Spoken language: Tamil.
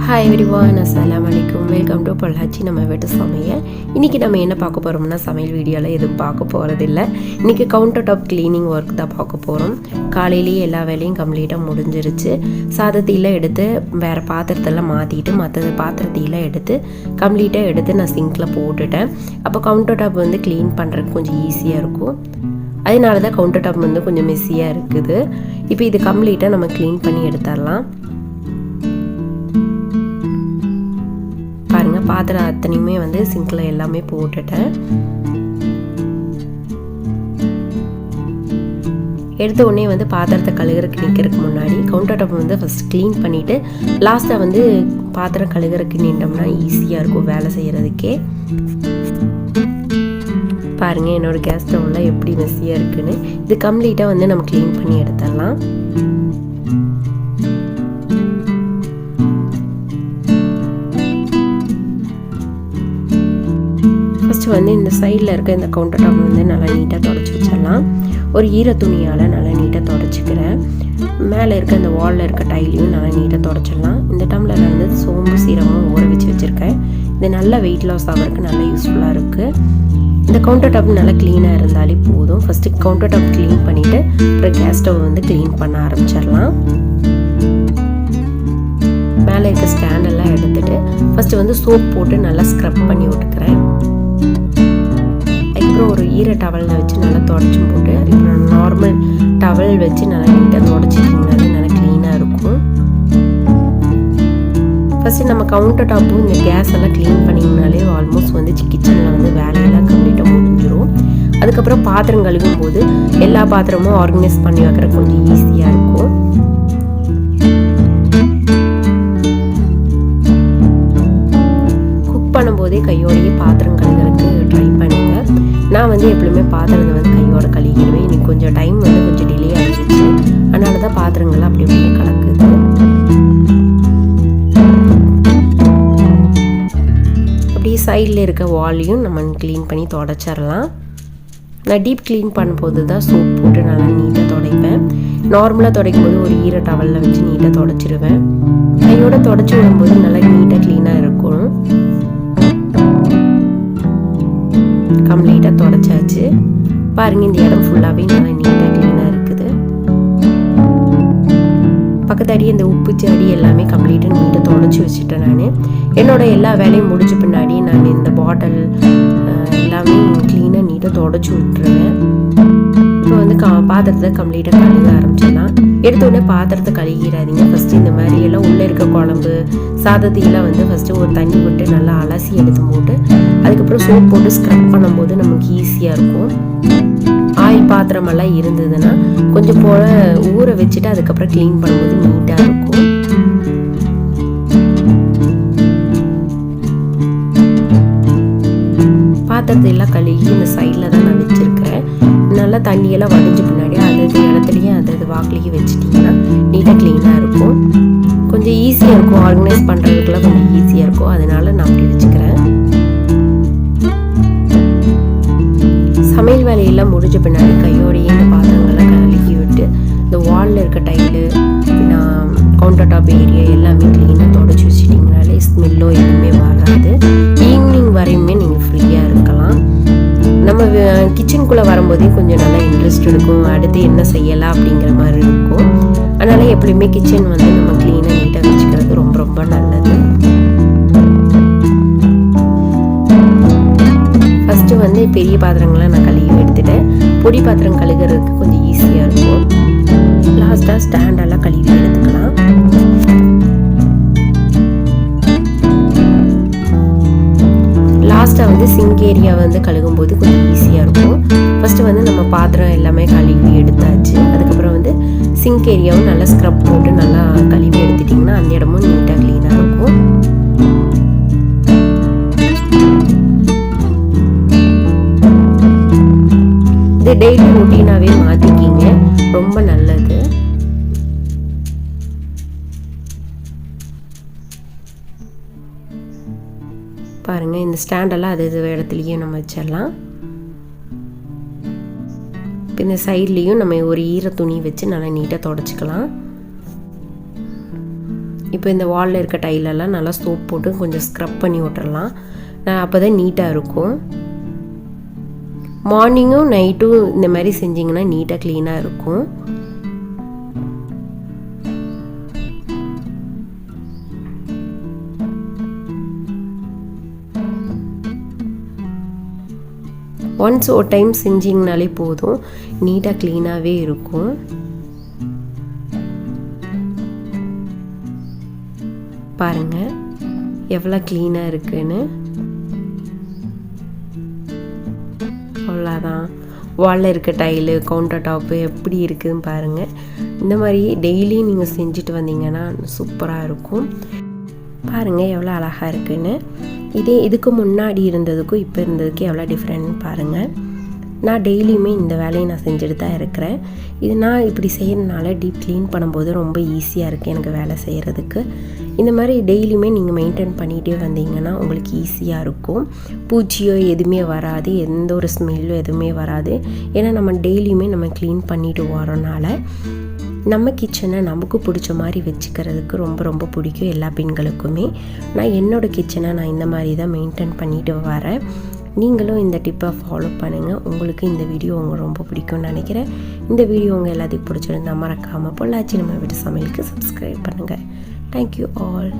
ஹாய் எவ்ரிவான், அஸ்ஸலாமு அலைக்கும். வெல்கம் டு பொள்ளாச்சி நம்ம வீட்டு சமையல். இன்றைக்கி நம்ம என்ன பார்க்க போகிறோம்னா, சமையல் வீடியோவில் எதுவும் பார்க்க போகிறதில்ல. இன்றைக்கி கவுண்டர் டாப் க்ளீனிங் ஒர்க் தான் பார்க்க போகிறோம். காலையிலேயே எல்லா வேலையும் கம்ப்ளீட்டாக முடிஞ்சிருச்சு. சாதத்தையெல்லாம் எடுத்து வேறு பாத்திரத்தெல்லாம் மாற்றிட்டு மற்ற பாத்திரத்தையெல்லாம் எடுத்து கம்ப்ளீட்டாக எடுத்து நான் சிங்கில் போட்டுட்டேன். அப்போ கவுண்டர் டாப் வந்து க்ளீன் பண்ணுறதுக்கு கொஞ்சம் ஈஸியாக இருக்கும். அதனால தான் கவுண்டர் டாப் வந்து கொஞ்சம் மெஸ்ஸியாக இருக்குது. இப்போ இது கம்ப்ளீட்டாக நம்ம க்ளீன் பண்ணி எடுத்துடலாம். பாருங்கள், பாத்திரம் அத்தனையுமே வந்து சிங்கில் எல்லாமே போட்டுட்டேன். எடுத்த உடனே வந்து பாத்திரத்தை கழுகுறதுக்கு நிற்கிறதுக்கு முன்னாடி கவுண்டர் டாப் வந்து ஃபஸ்ட் க்ளீன் பண்ணிவிட்டு லாஸ்ட்டாக வந்து பாத்திரம் கழுகுறதுக்கு நின்றோம்னா ஈஸியாக இருக்கும் வேலை செய்கிறதுக்கே. பாருங்கள், என்னோடய கேஸ் ஸ்டவ்லாம் எப்படி மெஸ்ஸியாக இருக்குன்னு. இது கம்ப்ளீட்டாக வந்து நம்ம க்ளீன் பண்ணி எடுத்துடலாம். ஃபஸ்ட்டு வந்து இந்த சைடில் இருக்க இந்த கவுண்டர் டாப் வந்து நல்லா நீட்டாக தொடச்சி வச்சிடலாம். ஒரு ஈர துணியால் நல்லா நீட்டாக தொடச்சிக்கிறேன். மேலே இருக்க இந்த வாலில் இருக்க டைலையும் நல்லா நீட்டாக தொடச்சிடலாம். இந்த டம்ளரில் வந்து சோம்பு சீரகமும் ஊற வச்சு வச்சுருக்கேன். இது நல்லா வெயிட் லாஸ் ஆகிறதுக்கு நல்லா யூஸ்ஃபுல்லாக இருக்குது. இந்த கவுண்டர் டாப் நல்லா க்ளீனாக இருந்தாலே போதும். ஃபஸ்ட்டு கவுண்டர் டாப் க்ளீன் பண்ணிவிட்டு அப்புறம் கேஸ் ஸ்டவ் வந்து க்ளீன் பண்ண ஆரம்பிச்சிடலாம். மேலே இருக்க ஸ்டாண்டெல்லாம் எடுத்துகிட்டு ஃபஸ்ட்டு வந்து சோப் போட்டு நல்லா ஸ்க்ரப் பண்ணி விட்டுக்கிறேன். அதுக்கப்புறம் ஒரு ஈர டவலில் வச்சு நல்லா தொடச்சி போட்டு அப்புறம் நார்மல் டவல் வச்சு நல்லா நீட்டாக தொடச்சிட்டிங்கனாலே நல்லா க்ளீனாக இருக்கும். ஃபஸ்ட்டு நம்ம கவுண்டர் டாப்பும் இந்த கேஸ் எல்லாம் க்ளீன் பண்ணிங்கனாலே ஆல்மோஸ்ட் வந்து கிச்சனில் வந்து வேலையெல்லாம் கம்ப்ளீட்டாக முடிஞ்சிடும். அதுக்கப்புறம் பாத்திரம் கழுவும் போது எல்லா பாத்திரமும் ஆர்கனைஸ் பண்ணி வைக்கிற கொஞ்சம் ஈஸியாக இருக்கும். குக் பண்ணும்போதே கையோடையே பாத்திரம் கழுவுறதுக்கு ட்ரை பண்ணுங்க. நான் வந்து எப்பவுமே பாத்திரத்தை வந்து கையோட கழுவிடுவேன். இன்னைக்கு கொஞ்சம் டைம் வந்து கொஞ்சம் டிலே ஆகிடுச்சு. அதனால தான் பாத்திரங்கள்லாம் அப்படி அப்படியே கலக்குது. அப்படியே சைடில் இருக்க வாலையும் நம்ம க்ளீன் பண்ணி தொடச்சிடலாம். நான் டீப் க்ளீன் பண்ணும்போது தான் சோப் போட்டு நல்லா நீட்டாக துடைப்பேன். நார்மலாக துடைக்கும் போது ஒரு ஈர டவலில் வச்சு நீட்டாக தொடச்சிடுவேன். கையோட தொடச்சி விடும்போது நல்லா நீட்டாக க்ளீனாக இருக்கும். கம்ப்ளீட்டாக தொடச்சாச்சு. பாருங்கள், இந்த இடம் ஃபுல்லாகவே நல்லா நீட்டாக க்ளீனாக இருக்குது. பக்கத்தாடி இந்த உப்பு செடி எல்லாமே கம்ப்ளீட்டாக நீட்டாக தொடச்சி வச்சுட்டேன். நான் என்னோட எல்லா வேலையும் முடிஞ்ச பின்னாடி நான் இந்த பாட்டில் எல்லாமே க்ளீனாக நீட்டாக தொடச்சி விட்டுருவேன். இப்போ வந்து பாத்திரத்தை கம்ப்ளீட்டாக கழுக ஆரம்பிச்சிடலாம். எடுத்தோடனே பாத்திரத்தை கழுகிடாதீங்க. ஃபஸ்ட்டு இந்த மாதிரி எல்லாம் உள்ளே இருக்க குழம்பு சாதத்தையெல்லாம் வந்து ஃபஸ்ட்டு ஒரு தண்ணி விட்டு நல்லா அலசி எடுத்து போட்டு அதுக்கப்புறம் சோப் போட்டு ஸ்க்ரப் பண்ணும்போது நமக்கு ஈஸியாக இருக்கும். ஆயில் பாத்திரமெல்லாம் இருந்ததுன்னா கொஞ்சம் போல ஊற வச்சுட்டு அதுக்கப்புறம் க்ளீன் பண்ணும்போது நீட்டாக இருக்கும். பாத்திரத்தை எல்லாம் கழுகி இந்த சைடில் தான் நான் வச்சுருக்கிறேன். நல்லா தண்ணியெல்லாம் வடிஞ்ச பின்னாடி அது இடத்துலையும் அது வாக்கிலேயே வச்சுட்டிங்கன்னா நீட்டாக க்ளீனாக இருக்கும். கொஞ்சம் ஈஸியாக இருக்கும். ஆர்கனைஸ் பண்ணுறதுக்குலாம் கொஞ்சம் ஈஸியாக இருக்கும். அதனால நான் அப்படி வச்சுக்கிறேன். சமையல் வேலையெல்லாம் முடிஞ்ச பின்னாடி கையோடையே இந்த பாத்திரங்கள்லாம் கழுகி விட்டு இந்த வாலில் இருக்க டைலு கவுண்டர் டாப் ஏரியா எல்லாமே க்ளீனாக தொடச்சி வச்சுட்டிங்கனாலே ஸ்மெல்லோ எதுவுமே வராது. ஈவினிங் வரையுமே நீங்கள் ஃப்ரீயாக இருக்கலாம். நம்ம கிச்சனுக்குள்ளே வரும்போதே கொஞ்சம் நல்லா இன்ட்ரெஸ்ட் இருக்கும். அடுத்து என்ன செய்யலாம் அப்படிங்கிற மாதிரி இருக்கும். அதனால் எப்படியுமே கிச்சன் வந்து நம்ம க்ளீனாக நீட்டாக வச்சுக்கிறது ரொம்ப ரொம்ப நல்லது. ஃபஸ்ட்டு வந்து பெரிய பாத்திரங்களை நான் கழுவி எடுத்துட்டேன். பொடி பாத்திரம் கழுகுறதுக்கு கொஞ்சம் ஈஸியாக இருக்கும். லாஸ்ட்டாக ஸ்டாண்டெல்லாம் கழுவி எடுத்துக்கலாம். லாஸ்ட்டாக வந்து சிங்க் ஏரியா வந்து கழுகும்போது கொஞ்சம் ஈஸியாக இருக்கும். ஃபஸ்ட்டு வந்து நம்ம பாத்திரம் எல்லாமே கழுவி எடுத்தாச்சு. அதுக்கப்புறம் வந்து சிங்க் ஏரியாவும் நல்லா ஸ்க்ரப் போட்டு நல்லா கழுவி எடுத்துட்டிங்கன்னா அந்த இடமும் நீட்டாக க்ளீனாக இருக்கும். இது டெய்லி ரொட்டீனாகவே மாற்றிக்கிங்க, ரொம்ப நல்லது. பாருங்கள், இந்த ஸ்டாண்டெல்லாம் அது இடத்துலையே நம்ம வச்சிடலாம். இப்போ இந்த சைட்லேயும் நம்ம ஒரு ஈர துணி வச்சு நல்லா நீட்டாக தொடச்சிக்கலாம். இப்போ இந்த வாலில் இருக்க டைலெல்லாம் நல்லா சோப் போட்டு கொஞ்சம் ஸ்க்ரப் பண்ணி விட்டுறலாம். அப்போ தான் நீட்டாக இருக்கும். மார்னிங்கும் நைட்டும் இந்த மாதிரி செஞ்சிங்கன்னா நீட்டாக க்ளீனாக இருக்கும். ஒன்ஸ் ஒரு டைம் செஞ்சிங்கனாலே போதும், நீட்டாக க்ளீனாகவே இருக்கும். பாருங்கள் எவ்வளோ க்ளீனாக இருக்குன்னு. அவ்வளோதான், வாலில் இருக்க டைலு, கவுண்டர் டாப்பு எப்படி இருக்குதுன்னு பாருங்கள். இந்த மாதிரி டெய்லியும் நீங்கள் செஞ்சுட்டு வந்தீங்கன்னா சூப்பராக இருக்கும். பாருங்கள் எவ்வளோ அழகாக இருக்குன்னு. இதுக்கு முன்னாடி இருந்ததுக்கும் இப்போ இருந்ததுக்கு எவ்வளோ டிஃப்ரெண்ட் பாருங்கள். நான் டெய்லியுமே இந்த வேலையை நான் செஞ்சுட்டு தான் இருக்கிறேன். இது நான் இப்படி செய்கிறதுனால டீப் க்ளீன் பண்ணும்போது ரொம்ப ஈஸியாக இருக்குது எனக்கு வேலை செய்கிறதுக்கு. இந்த மாதிரி டெய்லியுமே நீங்கள் மெயின்டைன் பண்ணிகிட்டே வந்தீங்கன்னா உங்களுக்கு ஈஸியாக இருக்கும். பூச்சியோ எதுவுமே வராது, எந்த ஒரு ஸ்மெல்லோ எதுவுமே வராது. ஏன்னா நம்ம டெய்லியுமே நம்ம க்ளீன் பண்ணிட்டு வரோனால நம்ம கிச்சனை நமக்கு பிடிச்ச மாதிரி வச்சுக்கிறதுக்கு ரொம்ப ரொம்ப பிடிக்கும் எல்லா பெண்களுக்குமே. நான் என்னோடய கிச்சனை நான் இந்த மாதிரி தான் மெயின்டைன் பண்ணிட்டு வரேன். நீங்களும் இந்த டிப்பை ஃபாலோ பண்ணுங்கள். உங்களுக்கு இந்த வீடியோ உங்களுக்கு ரொம்ப பிடிக்கும்னு நினைக்கிறேன். இந்த வீடியோ உங்கள் எல்லாத்தையும் பிடிச்சிருந்தா மறக்காமல் பொள்ளாச்சி நம்ம வீட்டு சமையலுக்கு சப்ஸ்கிரைப் பண்ணுங்கள். Thank you all.